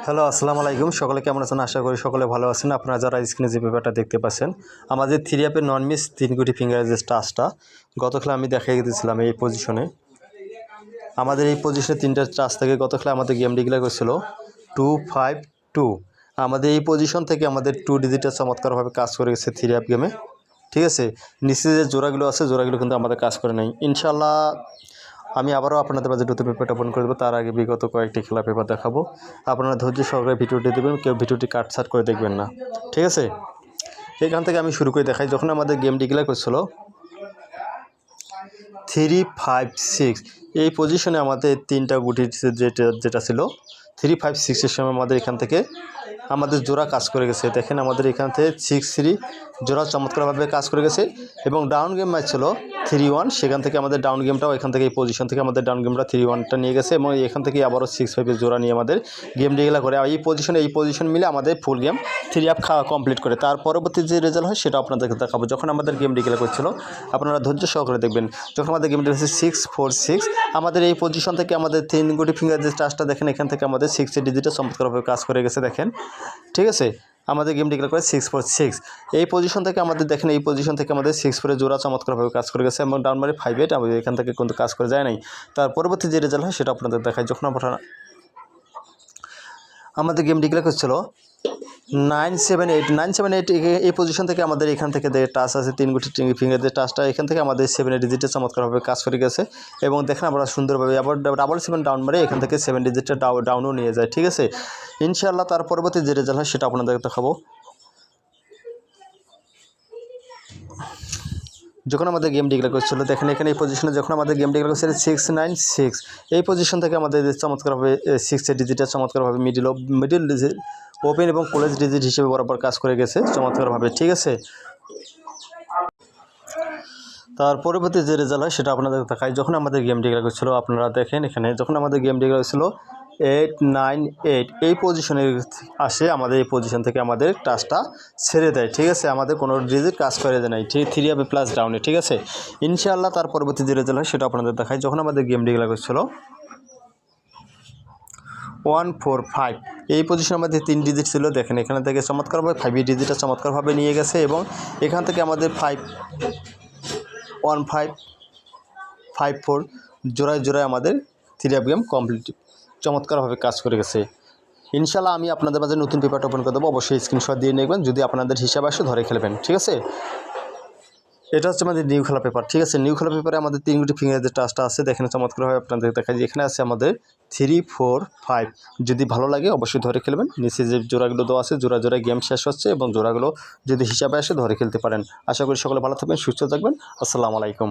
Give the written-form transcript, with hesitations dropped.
Hello, আসসালামু আলাইকুম। সকলে কেমন আছেন? আশা করি সকলে ভালো আছেন। আপনারা যারা স্ক্রিনে যে পেপারটা দেখতে পাচ্ছেন, আমাদের 3 অ্যাপের নন মিস 3 কোটি ফিঙ্গারের যে টাচটা গত খেলা আমি দেখাই দিয়েছিলাম এই পজিশনে। আমাদের এই পজিশনে 3টা টাচ থেকে গত খেলা আমাদের গেম ডিক্লেয়ার করেছিল 2-5-2। আমাদের এই পজিশন থেকে আমাদের 2 ডিজিটের চমৎকারভাবে কাজ করে গেছে 3 অ্যাপ গেমে। ঠিক আছে, নিচে যে জোড়াগুলো আছে জোড়াগুলো কিন্তু আমাদের কাজ করে নাই। ইনশাল্লাহ আমি আবারও আপনাদের মাঝে নতুন পেপারটা ওপেন করে দেবো। তার আগে বিগত কয়েকটি খেলা পেপার দেখাবো। আপনারা ধৈর্য সহকারে ভিডিওটি দেবেন, কেউ ভিডিওটি কাটছাট করে দেখবেন না। ঠিক আছে, এখান থেকে আমি শুরু করে দেখাই। যখন আমাদের গেম ডিক্লেয়ার করছিল 3-5-6 এই পজিশনে আমাদের 3টা গুটি যেটা ছিল 3-5-6 সময় আমাদের এখান থেকে আমাদের জোড়া কাজ করে গেছে। দেখেন আমাদের এখান থেকে 6-3 জোড়া চমৎকারভাবে কাজ করে গেছে এবং ডাউন গেম ম্যাচ ছিল 3-1। সেখান থেকে আমাদের ডাউন গেমটাও এখান থেকে এই পজিশন থেকে আমাদের ডাউন গেমটা 3-1টা নিয়ে গেছে এবং এখান থেকে আবারও 6-5 জোড়া নিয়ে আমাদের গেম ডিক্লেয়ার করে। এই পজিশন মিলে আমাদের ফুল গেম 3 অ্যাপ কমপ্লিট করে। তার পরবর্তী যে রেজাল্ট হয় সেটা আপনাদেরকে দেখাবো। যখন আমাদের গেম ডিক্লেয়ার করছিল আপনারা ধৈর্য সহকারে দেখবেন। যখন আমাদের গেম ডিক্লেয়ার 6-4-6 আমাদের এই পজিশন থেকে আমাদের 3 কোটি ফিঙ্গার যে টাচটা দেখেন এখান থেকে আমাদের 6 ডিজিটে চমৎকারভাবে কাজ করে গেছে। দেখেন, ঠিক আছে, আমাদের গেম ডিক্লেয়ার করে 6-4-6 এই পজিশন থেকে আমাদের দেখেন এই পজিশন থেকে আমাদের 6-4 জোড়া চমৎকারভাবে কাজ করে গেছে এবং ডাউন মারি 5-8 আমাদের এখান থেকে কিন্তু কাজ করে যায় নাই। তার পরবর্তী যে রেজাল্ট হয় সেটা আপনাদের দেখায়। যখন আপনারা আমাদের গেম ডিক্লেয়ার করছিল 9-7-8 এই পজিশন থেকে আমাদের এখান থেকে যে টাচ আছে 3 কোটি ফিঙ্গার যে টাচটা এখান থেকে আমাদের 7 ডিজিটে চমৎকারভাবে কাজ করে গেছে এবং দেখেন আমরা সুন্দরভাবে আবার ডাবল 7 ডাউন মারে এখান থেকে 7 ডিজিটটা ডাউনও নিয়ে যায়। ঠিক আছে, ইনশাআল্লাহ তার পরবর্তী যে রেজাল্ট হয় সেটা আপনাদের দেখাবো। যখন আমাদের গেম ডিক্লেয়ার করছিল দেখেন এখানে এই পজিশনে যখন আমাদের গেম ডিক্লেয়ার করছিল 6-9-6 এই পজিশন থেকে আমাদের চমৎকারভাবে 6 ডিজিটের চমৎকারভাবে মিডিল ডিজিট ওপেন এবং ক্লোজ ডিজিট হিসেবে বরাবর কাজ করে গেছে চমৎকারভাবে। ঠিক আছে, তার পরবর্তী যে রেজাল্ট হয় সেটা আপনাদের দেখায়। যখন আমাদের গেম ডিক্লেয়ার করছিল আপনারা দেখেন এখানে যখন আমাদের গেম ডিক্লেয়ার হয়েছিল 8-9-8 এই পজিশনে আসে আমাদের এই পজিশন থেকে আমাদের টাচটা ছেড়ে দেয়। ঠিক আছে, আমাদের কোনো ডিজিট কাজ করে দেয় নাই 3 অ্যাপে প্লাস ডাউনে। ঠিক আছে, ইনশাআল্লাহ তার পরবর্তী যে রেজাল্ট হয় সেটা আপনাদের দেখায়। যখন আমাদের গেম ডিক্লেয়ার করছিল 1-4-5 এই পজিশনের মধ্যে 3 ডিজিট ছিল। দেখেন এখানে থেকে চমৎকারভাবে 5 ডিজিটটা চমৎকারভাবে নিয়ে গেছে এবং এখান থেকে আমাদের 5-1-5-5-4 জোড়ায় আমাদের 3 অ্যাপ গেম কমপ্লিট চমৎকারভাবে কাজ করে গেছে। ইনশাআল্লাহ আমি আপনাদের মাঝে নতুন পেপারটা ওপেন করে দেবো। অবশ্যই স্ক্রিনশট দিয়ে নেবেন, যদি আপনাদের হিসাব আসে ধরে খেলবেন। ঠিক আছে, এটা হচ্ছে আমাদের নিউ খেলা পেপার। ঠিক আছে, নিউ খেলা পেপারে আমাদের 3 কোটি ফিঙ্গারের যে টাচটা আছে দেখেন চমৎকারভাবে আপনাদের দেখাই। এখানে আছে আমাদের 3-4-5 যদি ভালো লাগে অবশ্যই ধরে খেলবেন। নিচে যে জোড়াগুলো দেওয়া আছে জোড়ায় গেম শেষ হচ্ছে এবং জোড়াগুলো যদি হিসাবে আসে ধরে খেলতে পারেন। আশা করি সকলে ভালো থাকবেন, সুস্থ থাকবেন। আসসালামু আলাইকুম।